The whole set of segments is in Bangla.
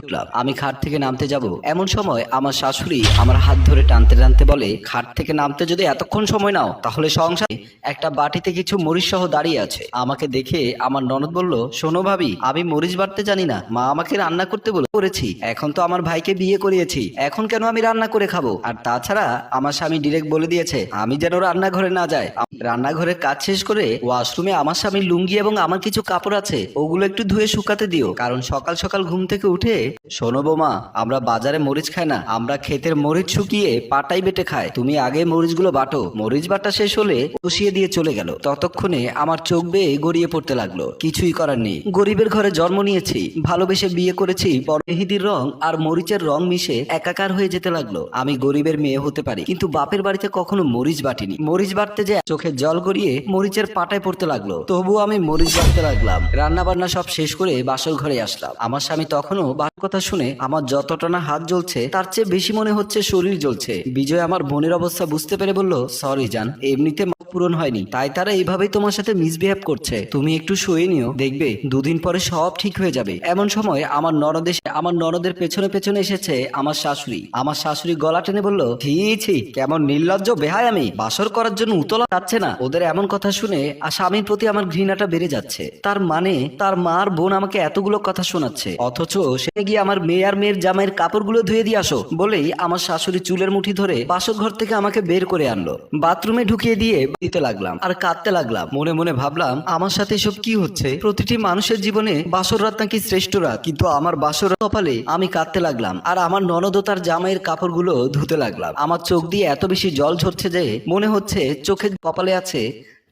উঠলাম। আমি খাট থেকে নামতে যাব, এমন সময় আমার শাশুড়ি আমার হাত ধরে টানতে টানতে বলে, খাট থেকে নামতে যদি এতক্ষণ সময় নাও তাহলে সংসারে একটা বাটিতে কিছু মরিচ সহ দাঁড়িয়ে আছে। আমাকে দেখে আমার ননদ বলল, শোনো ভাবি, আমি মরিচ বাটতে জানি না, মা আমাকে রান্না করতে বলেছি। এখন তো আমার ভাইকে বিয়ে করিয়েছি, এখন কেন আমি রান্না করে খাবো? আর তাছাড়া আমার স্বামী ডিরেক্ট বলে দিয়েছে আমি যেন রান্নাঘরে না যাই। রান্নাঘরের কাজ শেষ করে ওয়াশরুমে আমার স্বামীর লুঙ্গি এবং আমার কিছু কাপড় আছে, ওগুলো একটু ধুয়ে শুকাতে দিও, কারণ সকাল সকাল ঘুম থেকে উঠে। শোনো বৌমা, আমরা বাজারে মরিচ খাই না, আমরা ক্ষেতের মরিচ শুকিয়ে পাটাই বেটে খাই। তুমি আগে মরিচগুলো বাটো। মরিচ বাটা শেষ হলে বসিয়ে দিয়ে চলে গেল। ততক্ষণে আমার চোখ বেয়ে গড়িয়ে পড়তে লাগলো। কিছুই করার নেই, গরিবের ঘরে জন্ম নিয়েছি, ভালোবেসে বিয়ে করেছি, বড় মেহেদির রং আর মরিচের রং মিশে একাকার হয়ে যেতে লাগলো। আমি গরিবের মেয়ে হতে পারি, কিন্তু বাপের বাড়িতে কখনো মরিচ বাটিনি। মরিচ বাটতে যে চোখে জল গড়িয়ে মরিচের পাটায় পড়তে লাগলো, তবুও আমি মরিচ বাটতে লাগলাম। রান্না বান্না সব শেষ করে বাসর ঘরে আসলাম। আমার স্বামী তখনও বাসর কথা শুনে আমার যতটা না হাত জ্বলছে তার চেয়ে বেশি মনে হচ্ছে শরীর জ্বলছে। বিজয় আমার বোনের অবস্থা বুঝতে পেরে বলল, সরি জান, এমনিতে পূরণ হয়নি, তাই তারা এইভাবেই তোমার সাথে মিসবিহেভ করছে, তুমি একটু শুয়ে নিও, দেখবে দুদিন পরে সব ঠিক হয়ে যাবে। এমন সময় আমার ননদের পেছনে পেছনে এসেছে আমার শাশুড়ি। আমার শাশুড়ি গলা টেনে বলল, ছি, কেমন নির্লজ্জ বেহায়, আমি বাসর করার জন্য উতলা যাচ্ছে না। ওদের এমন কথা শুনে আর স্বামীর প্রতি আমার ঘৃণাটা বেড়ে যাচ্ছে। তার মানে তার মার বোন আমাকে এতগুলো কথা শোনাচ্ছে, অথচ সে গিয়ে আমার মেয়ে আর মেয়ের জামাইয়ের কাপড়গুলো ধুয়ে দিয়ে আসো বলেই আমার শাশুড়ি চুলের মুঠি ধরে বাসর ঘর থেকে আমাকে বের করে আনলো। বাথরুমে ঢুকিয়ে দিয়ে দিতে লাগলাম আর কাঁদতে লাগলাম। মনে মনে ভাবলাম, আমার সাথে এসব কি হচ্ছে? প্রতিটি মানুষের জীবনে বাসর রাত নাকি শ্রেষ্ঠ রাত, কিন্তু আমার বাসর কপালে। আমি কাঁদতে লাগলাম আর আমার ননদ ও তার জামাইয়ের কাপড়গুলো ধুতে লাগলাম। আমার চোখ দিয়ে এত বেশি জল ঝরছে যে মনে হচ্ছে চোখে কপালে আছে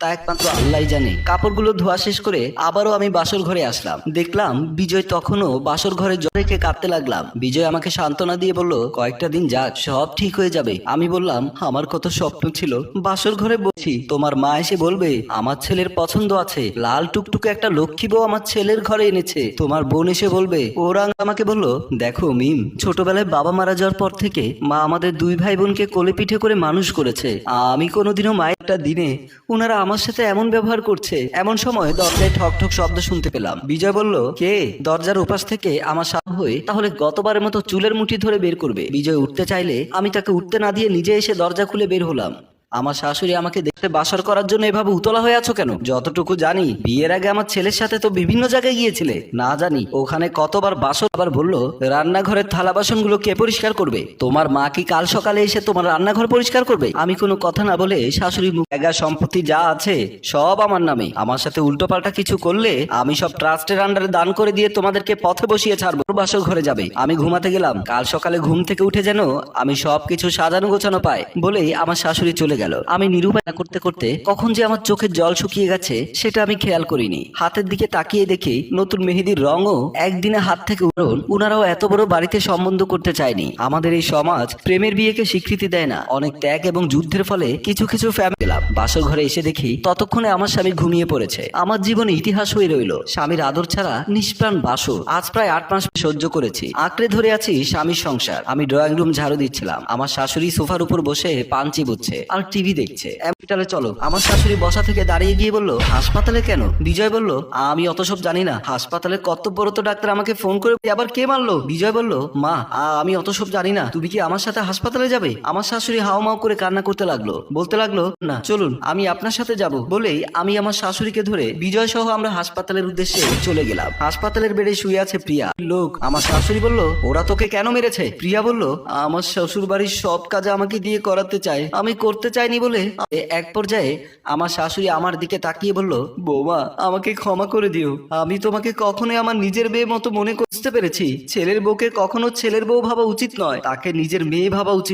তা একমাত্র আল্লাহই জানে। কাপড়গুলো ধোয়া শেষ করে আবারও আমি বাসর ঘরে আসলাম। দেখলাম বিজয় তখনও বাসর ঘরে জল রেখে কাঁদতে লাগলাম। বিজয় আমাকে সান্ত্বনা দিয়ে বলল, কয়েকটা দিন যাক, সব ঠিক হয়ে যাবে। আমি বললাম, আমার কত স্বপ্ন ছিল বাসর ঘরে বসি, তোমার মা এসে বলবে আমার ছেলের পছন্দ আছে, লাল টুকটুকে একটা লক্ষ্মী বউ আমার ছেলের ঘরে এনেছে। তোমার বোন এসে বলবে। ওরা আমাকে বলল, দেখো মিম, ছোটবেলায় বাবা মারা যাওয়ার পর থেকে মা আমাদের দুই ভাই বোনকে কোলে পিঠে করে মানুষ করেছে। আমি কোনোদিনও মায়ের একটা দিনে ওনারা আমার সাথে এমন ব্যবহার করছে। এমন সময় দরজায় ঠক ঠক শব্দ শুনতে পেলাম। বিজয় বলল, কে? দরজার ওপাশ থেকে আমার সামনে হয়ে তাহলে গতবারের মতো চুলের মুঠি ধরে বের করবে। বিজয় উঠতে চাইলে আমি তাকে উঠতে না দিয়ে নিজে এসে দরজা খুলে বের হলাম। আমার শাশুড়ি আমাকে দেখতে, বাসর করার জন্য এভাবে উতলা হয়ে আছো কেন? যতটুকু জানি বিয়ের আগে আমার ছেলের সাথে তো বিভিন্ন জায়গায় গিয়েছিলে, না জানি ওখানে কতবার বাসর। আবার বলল, রান্নাঘরের থালা বাসনগুলো কে পরিষ্কার করবে? তোমার মা কি কাল সকালে এসে তোমার রান্নাঘর পরিষ্কার করবে? আমি কোনো কথা না বলে শাশুড়ি মুখ, জায়গা সম্পত্তি যা আছে সব আমার নামে, আমার সাথে উল্টোপাল্টা কিছু করলে আমি সব ট্রাস্টের আন্ডারে দান করে দিয়ে তোমাদেরকে পথে বসিয়ে ছাড়বো। বাসর ঘরে যাবে। আমি ঘুমাতে গেলাম, কাল সকালে ঘুম থেকে উঠে যেন আমি সবকিছু সাজানো গোছানো পাই বলেই আমার শাশুড়ি চলে গেল। আমি নিরুপায় করতে করতে কখন যে আমার চোখের জল শুকিয়ে গেছে সেটা আমি খেয়াল করিনি। হাতের দিকে তাকিয়ে দেখি নতুন মেহেদির রঙও একদিনে হাত থেকে উড়ল। উনারাও এত বড় বাড়িতে সম্বন্ধ করতে চায়নি। আমাদের এই সমাজ প্রেমের বিয়েকে স্বীকৃতি দেয় না। অনেক ত্যাগ এবং যুদ্ধের ফলে কিছু কিছু ফ্যামিলি। বাসর ঘরে এসে দেখি ততক্ষণে আমার স্বামী ঘুমিয়ে পড়েছে। আমার জীবনে ইতিহাস হয়ে রইল স্বামীর আদর ছাড়া নিষ্প্রাণ বাসর। আজ প্রায় 8 মাস সহ্য করেছি, আঁকড়ে ধরে আছি স্বামীর সংসার। আমি ড্রয়িং রুম ঝাড়ু দিচ্ছিলাম, আমার শাশুড়ি সোফার উপর বসে পান চিবুচ্ছে আর টিভি দেখছে। হসপিটালে চলো। আমার শাশুড়ি বসা থেকে দাঁড়িয়ে গিয়ে বলল, হাসপাতালে কেন? বিজয় বলল, আমি অত সব জানি না, হাসপাতালে কর্তব্যরত ডাক্তার আমাকে ফোন করে আবার কে মারলো। বিজয় বলল, মা আমি অত সব জানি না, তুমি কি আমার সাথে হাসপাতালে যাবে? আমার শাশুড়ি হাওমাও করে কান্না করতে লাগলো, বলতে লাগলো, না চলুন আমি আপনার সাথে যাব। বলেই আমি আমার শাশুড়িকে ধরে বিজয় সহ আমরা হাসপাতালের উদ্দেশ্যে চলে গেলাম। হাসপাতালের বেডে শুয়ে আছে প্রিয়া। লোক। আমার শাশুড়ি বলল, ওরা তোকে কেন মেরেছে? প্রিয়া বলল, আমার শ্বশুর বাড়ির সব কাজ আমাকে দিয়ে করাতে চায়, আমি করতে চাইনি বলে। এক পর্যায়ে আমার শাশুড়ি আমার দিকে তাকিয়ে বলল, বৌমা আমাকে ক্ষমা করে দিও, আমি তোমাকে কখনোই আমার নিজের মেয়ে মতো মনে করতে পেরেছি। ছেলের বউকে কখনো ছেলের বউ ভাবা উচিত নয়, তাকে নিজের মেয়ে ভাবা উচিত।